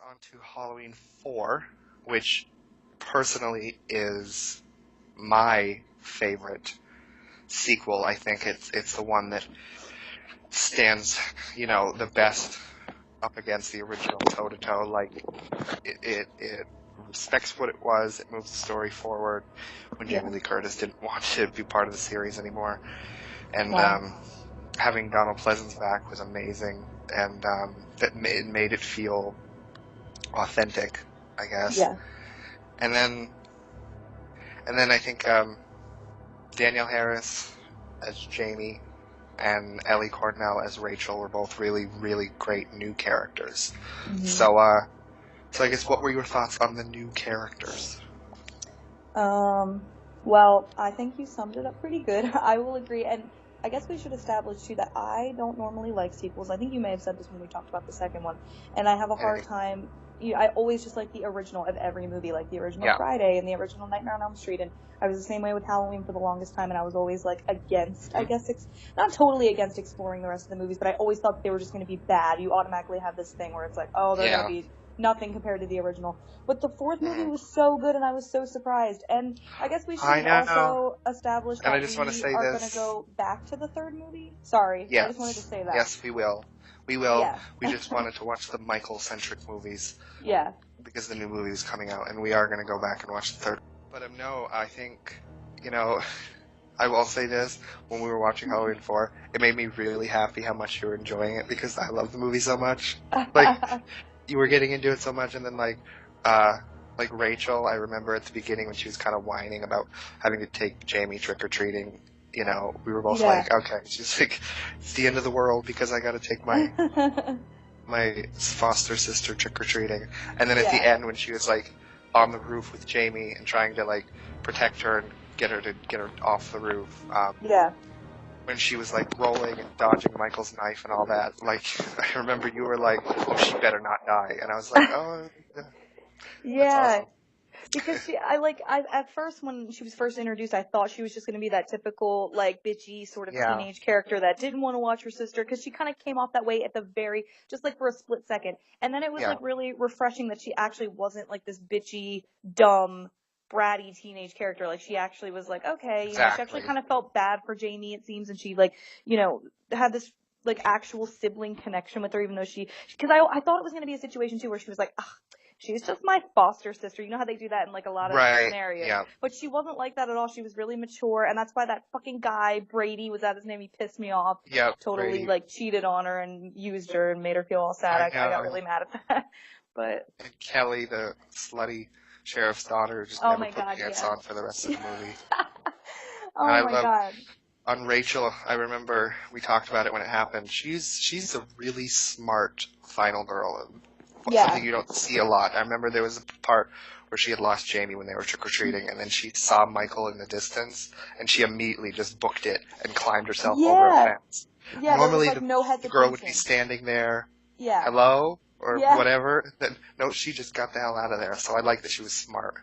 on to Halloween 4, which personally is my favorite sequel. I think it's the one that stands, the best up against the original toe to toe. Like it respects what it was. It moves the story forward when Yeah. Jamie Lee Curtis didn't want to be part of the series anymore, and Wow. having Donald Pleasance back was amazing, and it made it feel authentic, I guess. Yeah. And then I think Danielle Harris as Jamie and Ellie Cornell as Rachel were both really, really great new characters. Mhm. So I guess what were your thoughts on the new characters? Well, I think you summed it up pretty good. I will agree, and I guess we should establish too that I don't normally like sequels. I think you may have said this when we talked about the second one, and I have a hard time. I always just like the original of every movie, like the original Yeah. Friday and the original Nightmare on Elm Street, and I was the same way with Halloween for the longest time, and I was always like against, I guess, not totally against exploring the rest of the movies, but I always thought they were just going to be bad. You automatically have this thing where it's like, oh, they're going to be nothing compared to the original. But the fourth movie was so good, and I was so surprised. And I guess we should also establish that I just want to say are going to go back to the third movie. Sorry, yes. I just wanted to say that. Yes, we will. We will. Yeah. We just wanted to watch the Michael-centric movies. Yeah. Because the new movie is coming out, and we are going to go back and watch the third. But no, I think, I will say this, when we were watching Halloween 4, it made me really happy how much you were enjoying it, because I love the movie so much. Like, you were getting into it so much, and then, like Rachel, I remember at the beginning when she was kind of whining about having to take Jamie trick-or-treating, we were both like, okay, she's like, it's the end of the world because I got to take my foster sister trick-or-treating. And then at the end when she was, like, on the roof with Jamie and trying to, like, protect her and get her off the roof, when she was, like, rolling and dodging Michael's knife and all that, like, I remember you were like, oh, she better not die. And I was like, oh, yeah. Awesome. Because at first when she was first introduced, I thought she was just going to be that typical, like, bitchy sort of teenage character that didn't want to watch her sister, because she kind of came off that way at the just like for a split second. And then it was like really refreshing that she actually wasn't like this bitchy, dumb, bratty teenage character. Like, she actually was like, okay, she actually kind of felt bad for Jamie, it seems, and she, like, had this, like, actual sibling connection with her, even though because I thought it was going to be a situation too where she was like, ugh, she's just my foster sister. You know how they do that in, like, a lot of scenarios. Yeah. But she wasn't like that at all. She was really mature, and that's why that fucking guy, Brady, was that his name? He pissed me off. Yeah. Totally, Brady. Like, cheated on her and used her and made her feel all sad. I got really mad at that. But and Kelly, the slutty sheriff's daughter, just never put pants on for the rest of the movie. Oh my god. On Rachel, I remember we talked about it when it happened. She's a really smart final girl. Something you don't see a lot. I remember there was a part where she had lost Jamie when they were trick-or-treating, and then she saw Michael in the distance, and she immediately just booked it and climbed herself over a fence. Yeah, normally there was, like, the girl would be standing there, hello, or whatever. Then, no, she just got the hell out of there, so I like that she was smart.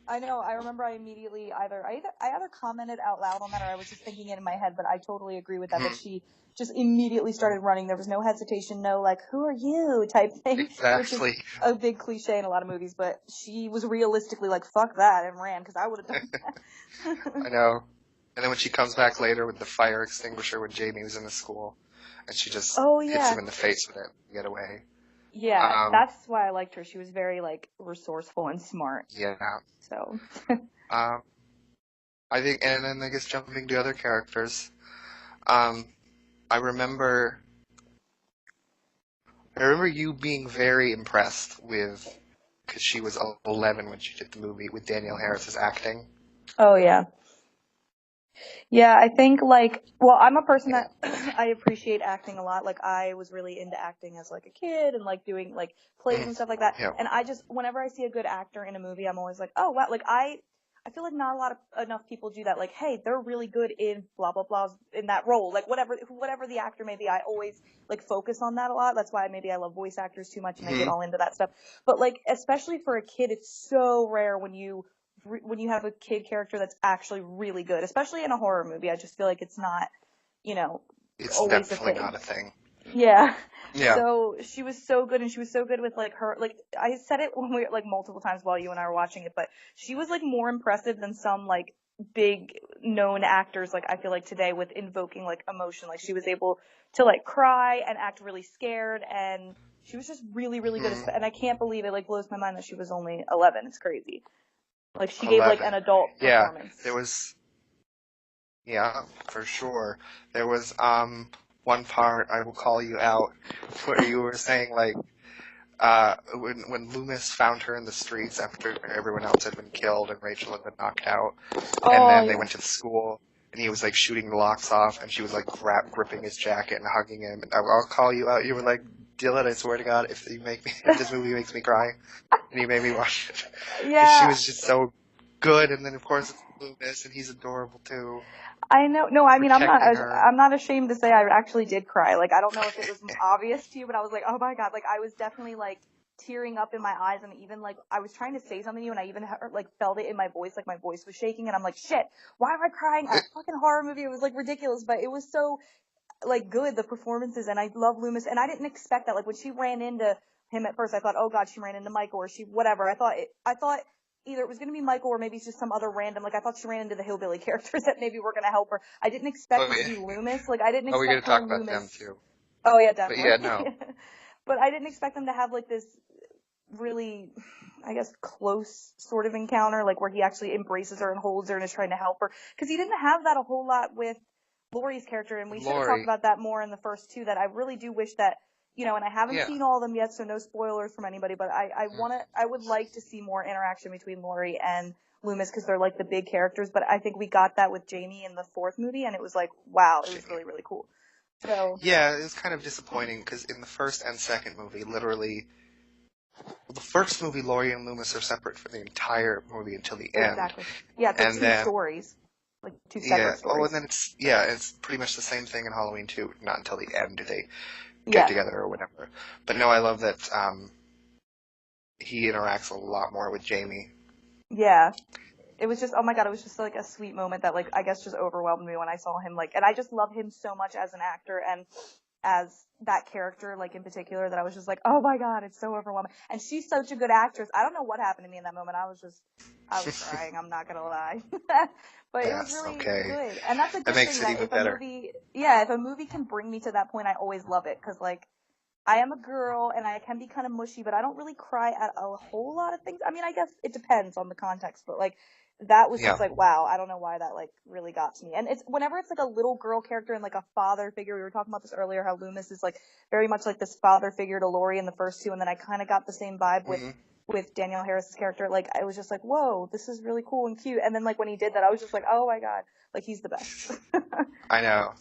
I know. I remember I immediately I either commented out loud on that, or I was just thinking it in my head, but I totally agree with that, that she just immediately started running. There was no hesitation, no, like, who are you type thing. Exactly. Which is a big cliche in a lot of movies, but she was realistically like, fuck that, and ran, because I would have done that. I know. And then when she comes back later with the fire extinguisher when Jamie was in the school, and she just hits him in the face with it to get away. Yeah, that's why I liked her. She was very, like, resourceful and smart. Yeah. So. I think, and then I guess jumping to other characters, I remember you being very impressed with, because she was 11 when she did the movie, with Danielle Harris's acting. Oh, yeah. Yeah, I think, like, well, I'm a person that I appreciate acting a lot. Like, I was really into acting as, like, a kid and, like, doing, like, plays and stuff like that. Yeah. And I just, whenever I see a good actor in a movie, I'm always like, oh, wow. Like, I feel like not enough people do that. Like, hey, they're really good in blah, blah, blah, in that role. Like, whatever the actor may be, I always, like, focus on that a lot. That's why maybe I love voice actors too much and I get all into that stuff. But, like, especially for a kid, it's so rare when you have a kid character that's actually really good, especially in a horror movie. I just feel like it's not, it's always definitely not a thing. Yeah. Yeah. So she was so good, and she was so good with like her, like I said it when we like multiple times while you and I were watching it, but she was like more impressive than some like big known actors, like I feel like today, with invoking like emotion. Like she was able to like cry and act really scared, and she was just really, really good. Mm-hmm. And I can't believe it like blows my mind that she was only 11. It's crazy. Like she gave like 11. an adult Yeah, performance. there was, yeah, for sure. There was one part, I will call you out, where you were saying like when Loomis found her in the streets after everyone else had been killed and Rachel had been knocked out, and Oh then they yeah. went to the school and he was like shooting the locks off and she was like gripping his jacket and hugging him. And I'll call you out. You were like, Dylan, I swear to God, if this movie makes me cry, and you made me watch it, because she Yeah. was just so good. And then of course it's Loomis and he's adorable too, I know. No, I mean, protecting her. I'm not ashamed to say I actually did cry. Like, I don't know if it was obvious to you, but I was like, oh my God. Like, I was definitely like tearing up in my eyes, and even like I was trying to say something to you, and I even like felt it in my voice. Like my voice was shaking, and I'm like, shit, why am I crying at a fucking horror movie? It was like ridiculous, but it was so like good, the performances, and I love Loomis, and I didn't expect that. Like when she ran into him at first, I thought, oh God, she ran into Michael, or she whatever. I thought either it was going to be Michael or maybe it's just some other random. Like I thought she ran into the hillbilly characters that maybe were going to help her. I didn't expect Oh, it to yeah. be Loomis. Like I didn't Oh, we're gonna expect her talk and about them Loomis. too. Oh yeah, But yeah, definitely. no. But I didn't expect them to have like this really, I guess, close sort of encounter, like where he actually embraces her and holds her and is trying to help her. Because he didn't have that a whole lot with Laurie's character, and we should have talked Lori. about that more in the first two. That I really do wish that, you know, and I haven't Yeah. seen all of them yet, so no spoilers from anybody. But I would like to see more interaction between Laurie and Loomis because they're like the big characters. But I think we got that with Jamie in the fourth movie, and it was like, wow, it was really, really cool. So Yeah, it was kind of disappointing because in the first and second movie, literally, the first movie, Laurie and Loomis are separate for the entire movie until the end. exactly, yeah, it's like And two then, stories, like two yeah, separate stories. and then it's pretty much the same thing in Halloween 2. Not until the end do they get Yeah, together or whatever. But no, I love that he interacts a lot more with Jamie. yeah. It was just, oh my God, it was just like a sweet moment that like, I guess just overwhelmed me when I saw him, like, and I just love him so much as an actor and as that character, like in particular, that I was just like, oh my God, it's so overwhelming. And she's such a good actress. I don't know what happened to me in that moment. I was crying. I'm not gonna lie. But it was Yes, really okay. good. And that's a That good makes thing it that even if better. a movie can bring me to that point, I always love it. Cause like, I am a girl and I can be kind of mushy, but I don't really cry at a whole lot of things. I mean, I guess it depends on the context, but like that was Yeah. just like, wow, I don't know why that like really got to me. And it's whenever it's like a little girl character and like a father figure, we were talking about this earlier, how Loomis is like very much like this father figure to Laurie in the first two. And then I kind of got the same vibe Mm-hmm. with Danielle Harris's character. Like I was just like, whoa, this is really cool and cute. And then like when he did that, I was just like, oh my God, like he's the best. I know.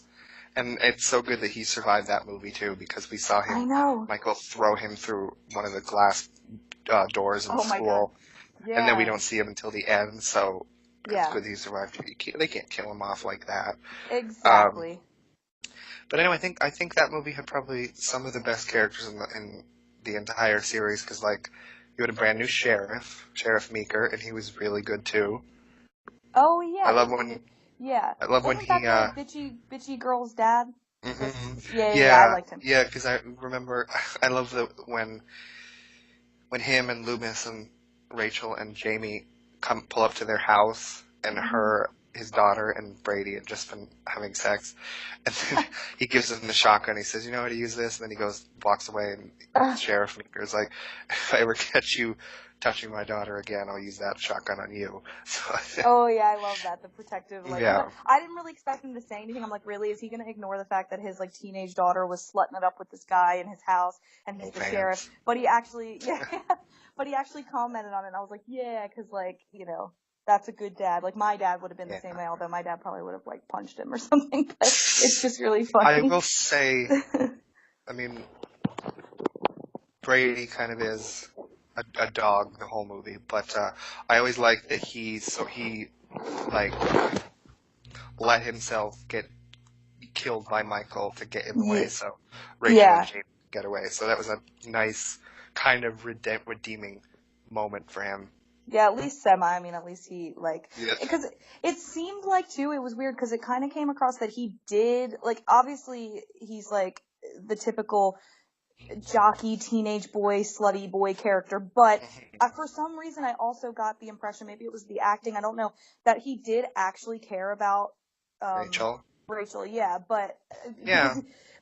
And it's so good that he survived that movie too, because we saw I him, know. Michael, throw him through one of the glass doors in the Oh my God. school, and then we Yeah. don't see him until the end. So it's Yeah. good that he survived. They can't kill him off like that. Exactly. But anyway, I think that movie had probably some of the best characters in the entire series, because like you had a brand new Sheriff Meeker, and he was really good too. Oh I yeah, love when yeah. I love when Wasn't he that the bitchy girl's dad? Yeah, I liked him. yeah, because I remember I love when him and Loomis and Rachel and Jamie pull up to their house, and Mm-hmm. his daughter and Brady had just been having sex, and then he gives them the shotgun. He says, "You know how to use this?" And then he walks away, and Sheriff Meeker is like, "If I ever catch you touching my daughter again, I'll use that shotgun on you." So, Oh yeah, I love that, the protective like. Cause yeah, I didn't really expect him to say anything. I'm like, really? Is he gonna ignore the fact that his like teenage daughter was slutting it up with this guy in his house and he's the sheriff? Vance. But he actually, yeah, but he actually commented on it. And I was like, yeah, because like that's a good dad. Like my dad would have been the Yeah. same way, although my dad probably would have like punched him or something. But it's just really I funny. will say, I mean, Brady kind of is a dog the whole movie, but I always like that he like let himself get killed by Michael to get in the way, Yeah. so Rachel and Yeah. Jamie get away. So that was a nice kind of redeeming moment for him. Yeah, at least semi. I mean, at least he like, Yes. because it seemed like too. It was weird because it kind of came across that he did like. Obviously, he's like the typical jockey, teenage boy, slutty boy character. But for some reason, I also got the impression, maybe it was the acting, I don't know, that he did actually care about Rachel, yeah, but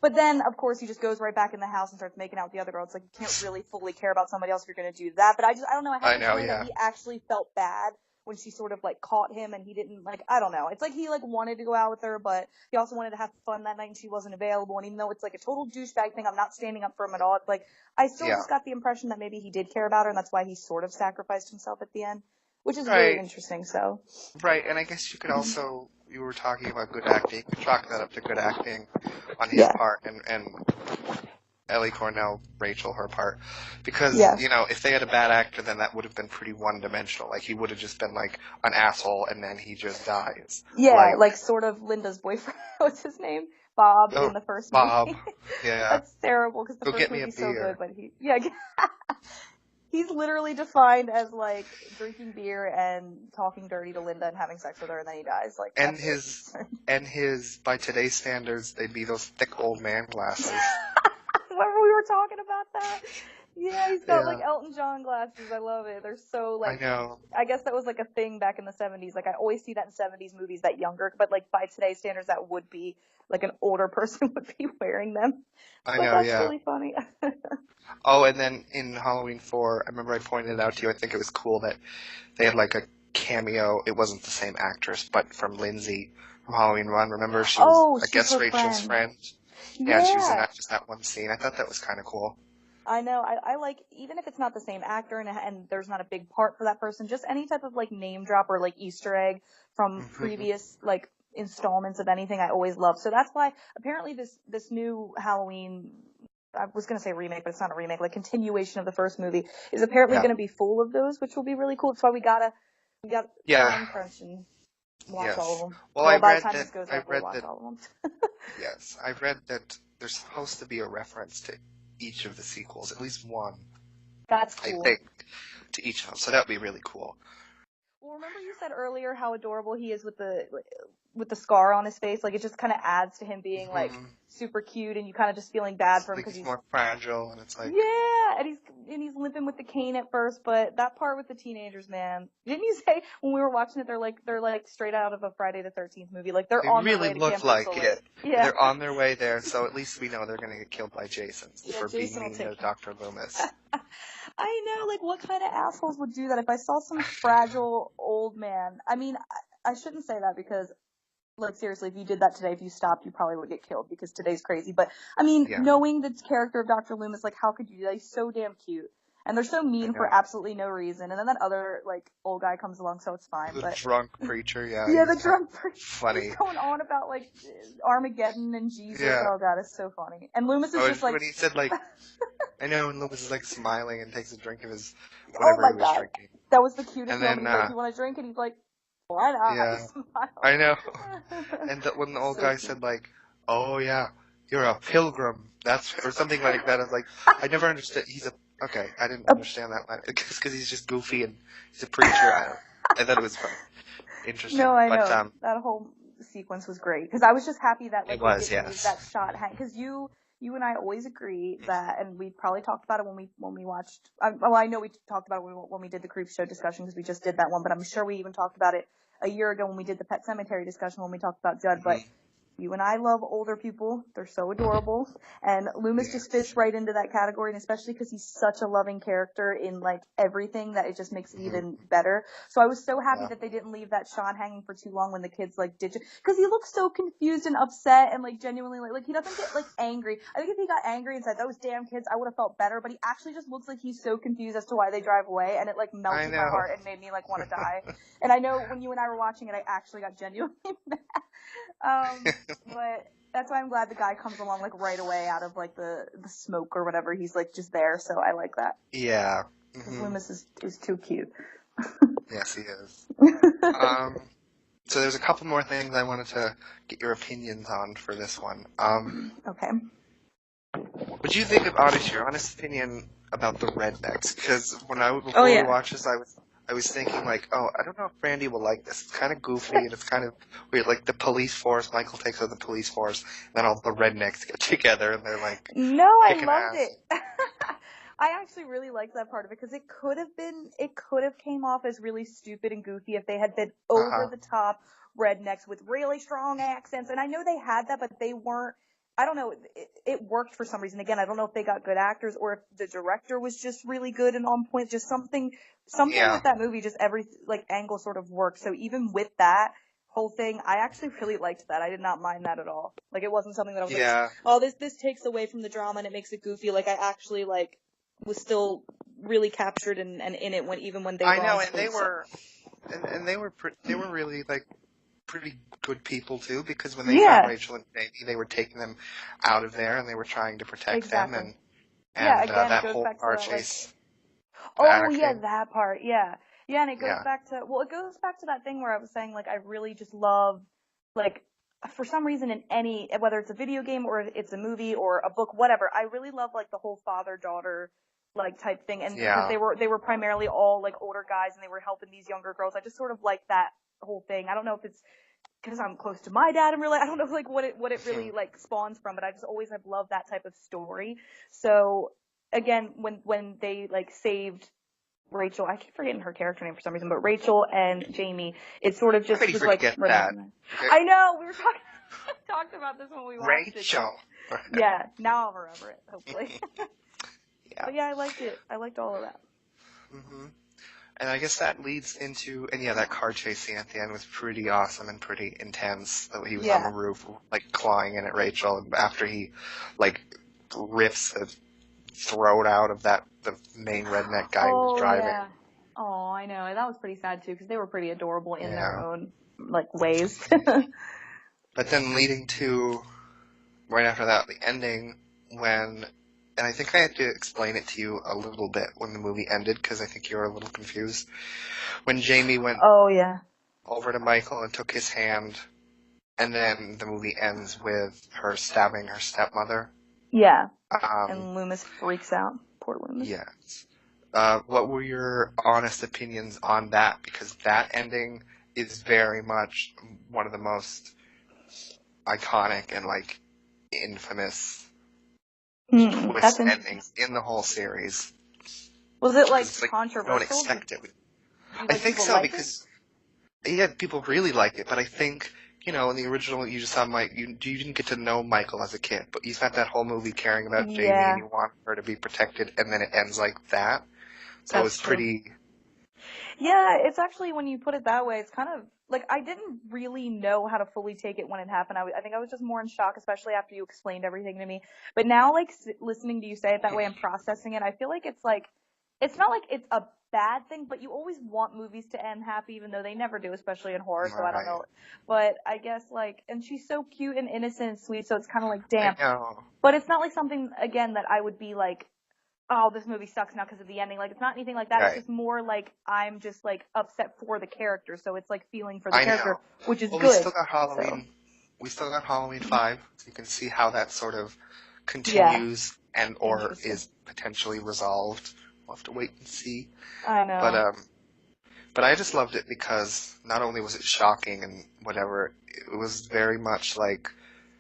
but then of course he just goes right back in the house and starts making out with the other girl. It's like you can't really fully care about somebody else if you're going to do that. But I don't know. I had the feeling that he actually felt bad when she sort of like caught him, and he didn't like. I don't know. It's like he like wanted to go out with her, but he also wanted to have fun that night, and she wasn't available. And even though it's like a total douchebag thing, I'm not standing up for him at all. It's like I still just got the impression that maybe he did care about her, and that's why he sort of sacrificed himself at the end, which is really interesting. So and I guess you could also. You were talking about good acting. You could chalk that up to good acting on his part, and Ellie Cornell, Rachel, her part. Because, you know, if they had a bad actor, then that would have been pretty one-dimensional. Like, he would have just been, like, an asshole, and then he just dies. Yeah, like sort of Linda's boyfriend. What's his name? Bob in the first movie. Bob, yeah. That's terrible, because the first movie's so good, but he's literally defined as, like, drinking beer and talking dirty to Linda and having sex with her, and then he dies. Like, and his, by today's standards, they'd be those thick old man glasses. Remember we were talking about that? Yeah, he's got, like, Elton John glasses. I love it. They're so, like... I know. I guess that was, like, a thing back in the 70s. Like, I always see that in 70s movies, that younger... But, like, by today's standards, that would be... Like, an older person would be wearing them. I know, that's really funny. Oh, and then in Halloween 4, I remember I pointed out to you, I think it was cool that they had, like, a cameo. It wasn't the same actress, but from Lindsay from Halloween 1. Remember? She was, I guess, Rachel's friend. Yeah, she was in just that one scene. I thought that was kind of cool. I know. I like, even if it's not the same actor and there's not a big part for that person, just any type of, like, name drop or, like, Easter egg from previous, like, installments of anything I always love. So that's why apparently this new Halloween, I was going to say remake, but it's not a remake, like continuation of the first movie, is apparently going to be full of those, which will be really cool. That's why we got time crunch and watch all of them. Well, by the time this goes up, we'll watch all of them. Yes, I've read that there's supposed to be a reference to each of the sequels, at least one. That's cool. I think, to each of them, so that would be really cool. Well, remember you said earlier how adorable he is with the scar on his face? Like, it just kind of adds to him being, like, super cute, and you kind of just feeling bad for him because he's more fragile, and it's like... Yeah, and he's limping with the cane at first, but that part with the teenagers, man. Didn't you say, when we were watching it, they're like straight out of a Friday the 13th movie? Like, they're on their way to Camp like Crystal it. Lake. Yeah. They're on their way there, so at least we know they're going to get killed by Jason for Jason being mean to Dr. Loomis. I know, like, what kind of assholes would do that? If I saw some fragile old man, I mean, I shouldn't say that because, like, seriously, if you did that today, if you stopped, you probably would get killed because today's crazy. But, I mean, knowing the character of Dr. Loomis, like, how could you do that? He's so damn cute. And they're so mean for absolutely no reason. And then that other, like, old guy comes along, so it's fine. The drunk preacher, Yeah, the drunk preacher. Funny. He's going on about, like, Armageddon and Jesus. Yeah. Oh, God, it's so funny. And Loomis is just like... When he said, like... I know, and Loomis is, like, smiling and takes a drink of his... whatever he was drinking. That was the cutest moment. He's like, you want a drink? And he's like, why not? Yeah. I know. And when the old guy said, like, oh, yeah, you're a pilgrim. Or something like that. I was like, I never understood. Okay, I didn't understand that line. Because he's just goofy and he's a preacher. I thought it was fun. Interesting. No, I know. That whole sequence was great. Because I was just happy that, like, we didn't use that shot. Because you and I always agree that, and we probably talked about it when we watched, I know we talked about it when we did the Creep Show discussion because we just did that one, but I'm sure we even talked about it a year ago when we did the Pet Cemetery discussion when we talked about Judd, but you and I love older people. They're so adorable. And Loomis just fits right into that category, and especially because he's such a loving character in, like, everything that it just makes it even better. So I was so happy that they didn't leave that shot hanging for too long when the kids, like, did because he looks so confused and upset and, like, genuinely, like he doesn't get, like, angry. I think if he got angry and said, those damn kids, I would have felt better, but he actually just looks like he's so confused as to why they drive away, and it, like, melted my heart and made me, like, want to die. And I know when you and I were watching it, I actually got genuinely mad. But that's why I'm glad the guy comes along, like, right away out of, like, the smoke or whatever. He's, like, just there, so I like that. Yeah. Loomis is too cute. Yes, he is. So there's a couple more things I wanted to get your opinions on for this one. Okay. What do you think of, your honest opinion about the rednecks? Because before we watched this, I was thinking like, oh, I don't know if Brandi will like this. It's kind of goofy and it's kind of weird. Like the police force, Michael takes over the police force, and then all the rednecks get together and they're like No, I kicking loved ass. it. I actually really liked that part of it because it could have came off as really stupid and goofy if they had been over the top rednecks with really strong accents. And I know they had that, but they weren't. I don't know. It worked for some reason. Again, I don't know if they got good actors or if the director was just really good and on point. Just something Yeah. with that movie, just every angle sort of worked. So even with that whole thing, I actually really liked that. I did not mind that at all. Like it wasn't something that I was like, oh, this takes away from the drama and it makes it goofy. Like I actually was still really captured and in it even when they were. I know, and they were, and they were really like pretty good people too, because when they found Rachel and Jamie, they were taking them out of there and they were trying to protect them, and again, that it goes whole back car to that, chase. oh yeah, that part, yeah, and it goes Yeah. back to that thing where I was saying I really just love for some reason in any, whether it's a video game or it's a movie or a book, whatever, I really love the whole father-daughter type thing, and because they were primarily all older guys and they were helping these younger girls, I just sort of like that whole thing. I don't know if it's because I'm close to my dad and really, I don't know what it really spawns from, but I just always have loved that type of story. So again, when they saved Rachel, I keep forgetting her character name for some reason, but Rachel and Jamie, it sort of just was that. I know, we were talked about this when we watched Rachel. it. Yeah, now I'll remember it, hopefully. But yeah, I liked it. I liked all of that. Mm-hmm. And I guess that leads into, and that car chase scene at the end was pretty awesome and pretty intense. That he was on the roof, clawing in at Rachel, and after he, rips the throat out of the main redneck guy who was driving. Yeah. Oh, I know. That was pretty sad too, because they were pretty adorable in their own ways. But then leading to, right after that, the ending when. And I think I had to explain it to you a little bit when the movie ended, because I think you were a little confused. When Jamie went over to Michael and took his hand, and then the movie ends with her stabbing her stepmother. Yeah. And Loomis freaks out. Poor Loomis. Yes. What were your honest opinions on that? Because that ending is very much one of the most iconic and, infamous twist endings in the whole series. Was it controversial? You don't expect it. I think so, because people really like it, but I think in the original you just saw you didn't get to know Michael as a kid, but you spent that whole movie caring about Jamie and you want her to be protected, and then it ends like that. So it's pretty. Yeah, it's actually, when you put it that way, it's kind of I didn't really know how to fully take it when it happened. I think I was just more in shock, especially after you explained everything to me. But now, listening to you say it that way and processing it, I feel it's not it's a bad thing, but you always want movies to end happy, even though they never do, especially in horror. So I don't know. But I guess and she's so cute and innocent and sweet, so it's kind of damn. I know. But it's not something, again, that I would be oh, this movie sucks now because of the ending. It's not anything like that. Right. It's just more I'm just upset for the character. So it's feeling for the character, which is good. We still got Halloween. So. We still got Halloween 5. So you can see how that sort of continues and or is potentially resolved. We'll have to wait and see. I know. But I just loved it because not only was it shocking and whatever, it was very much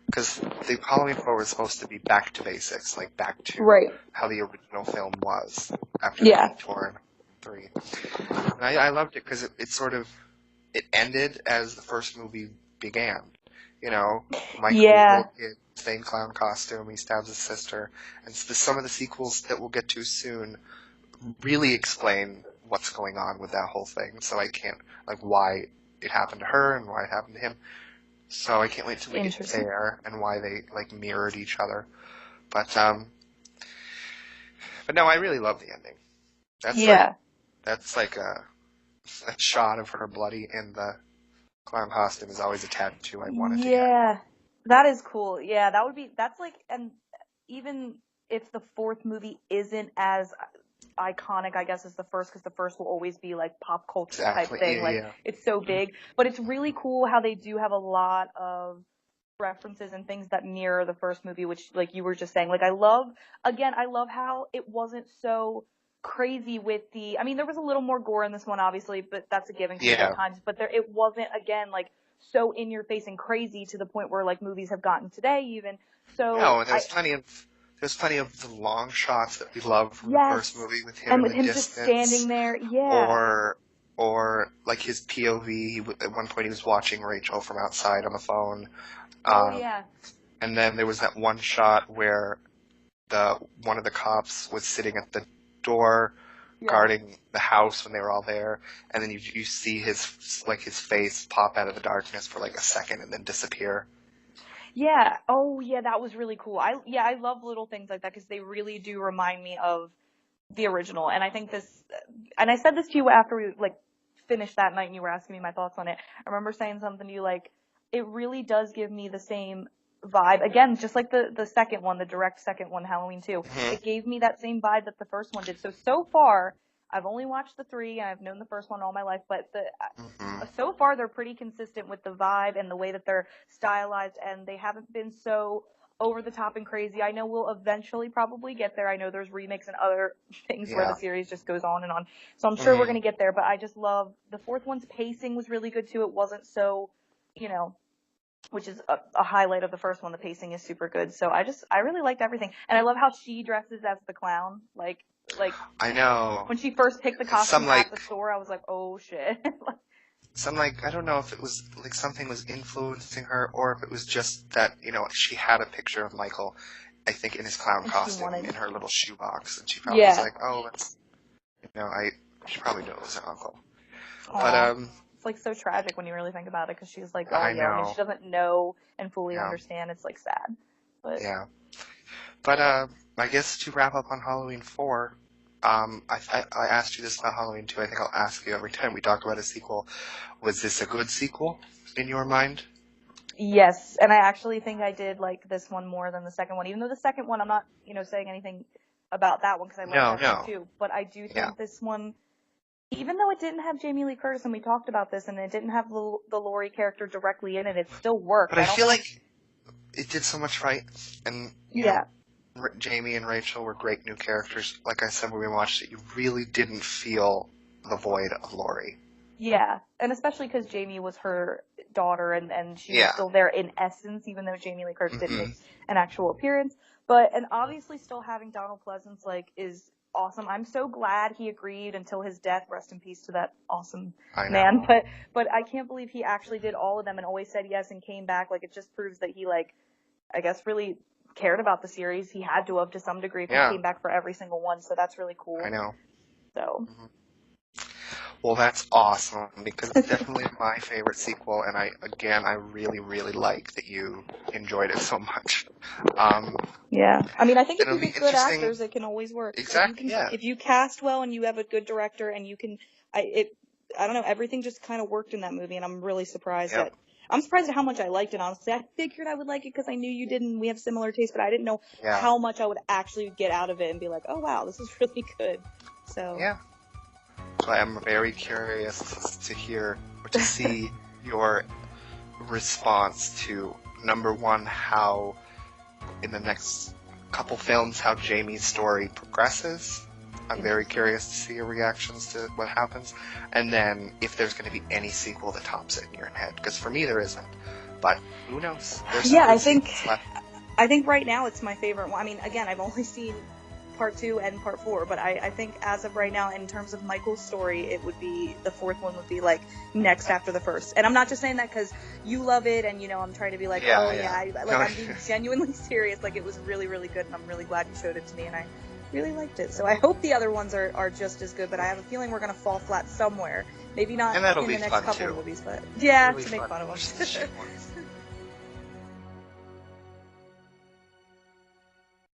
because the Halloween 4 was supposed to be back to basics, back to how the original film was after the tour in 3. And I loved it because it sort of, it ended as the first movie began. Michael, kid, same clown costume, he stabs his sister, and some of the sequels that we'll get to soon really explain what's going on with that whole thing. So I can't, why it happened to her and why it happened to him. So I can't wait till we get there and why they mirrored each other. But no, I really love the ending. That's a shot of her bloody in the clown costume is always a tattoo I wanted to get. That is cool. Yeah, that's and even if the fourth movie isn't as iconic, I guess, as the first, because the first will always be pop culture type thing. It's so big, but it's really cool how they do have a lot of references and things that mirror the first movie, which you were just saying. I love how it wasn't so crazy with I mean, there was a little more gore in this one, obviously, but that's a given at times. But it wasn't, again, like, so in your face and crazy to the point where, like, movies have gotten today even. So no, and there's plenty of the long shots that we love from the first movie with him in the distance, just standing there, or like his POV. At one point, he was watching Rachel from outside on the phone. And then there was that one shot where one of the cops was sitting at the door guarding the house when they were all there, and then you see his face pop out of the darkness for like a second and then disappear. Yeah. Oh, yeah, that was really cool. I love little things like that because they really do remind me of the original. And I think and I said this to you after we like finished that night and you were asking me my thoughts on it. I remember saying something to you like, it really does give me the same vibe. Again, just like the second one, the direct second one, Halloween 2. Mm-hmm. It gave me that same vibe that the first one did. So far, I've only watched the 3, and I've known the first one all my life, but so far they're pretty consistent with the vibe and the way that they're stylized, and they haven't been so over the top and crazy. I know we'll eventually probably get there. I know there's remakes and other things where the series just goes on and on. So I'm sure we're going to get there, but I just love the fourth one's pacing was really good too. It wasn't so, which is a highlight of the first one. The pacing is super good. So I really liked everything. And I love how she dresses as the clown. Like I know. When she first picked the costume at the store, I was like, oh shit. I don't know if it was like something was influencing her or if it was just that, she had a picture of Michael, I think, in his clown costume in her little shoebox. And she probably was like, oh, that's, she probably knew it was her uncle. Aww. But, it's like so tragic when you really think about it because she's like, I know. And she doesn't know and fully understand. It's like sad. But yeah. But I guess to wrap up on Halloween 4, I asked you this about Halloween 2. I think I'll ask you every time we talk about a sequel. Was this a good sequel in your mind? Yes, and I actually think I did like this one more than the second one. Even though the second one, I'm not, saying anything about that one because I like that one too. But I do think this one, even though it didn't have Jamie Lee Curtis, and we talked about this, and it didn't have the Laurie character directly in it, it still worked. But I feel like it did so much right, and Jamie and Rachel were great new characters. Like I said when we watched it, you really didn't feel the void of Laurie. Yeah, and especially because Jamie was her daughter, and she was still there in essence, even though Jamie Lee Curtis didn't make an actual appearance. And obviously still having Donald Pleasance, is awesome. I'm so glad he agreed until his death. Rest in peace to that awesome man. But I can't believe he actually did all of them and always said yes and came back. It just proves that he, I guess, really cared about the series. He had to have to some degree if he came back for every single one. So that's really cool. I know. So. Mm-hmm. Well, that's awesome because it's definitely my favorite sequel, and I really, really like that you enjoyed it so much. Yeah, I mean, I think if you get good actors, it can always work. Exactly. If you cast well and you have a good director, and you can, I don't know, everything just kind of worked in that movie, and I'm really surprised at how much I liked it. Honestly, I figured I would like it because I knew you didn't. We have similar tastes, but I didn't know how much I would actually get out of it and be like, oh wow, this is really good. So yeah. So I'm very curious to hear or to see your response to, number one, how in the next couple films, how Jamie's story progresses. I'm very curious to see your reactions to what happens. And then if there's going to be any sequel that tops it in your head. Because for me, there isn't. But who knows? I think right now it's my favorite one. I mean, again, I've only seen part 2 and part 4, but I think as of right now, in terms of Michael's story, it would be, the fourth one would be next after the first. And I'm not just saying that because you love it and I'm trying to be I'm being genuinely serious. It was really, really good, and I'm really glad you showed it to me, and I really liked it. So I hope the other ones are just as good, but I have a feeling we're going to fall flat somewhere. Maybe not in the next couple of movies, but to make fun of us.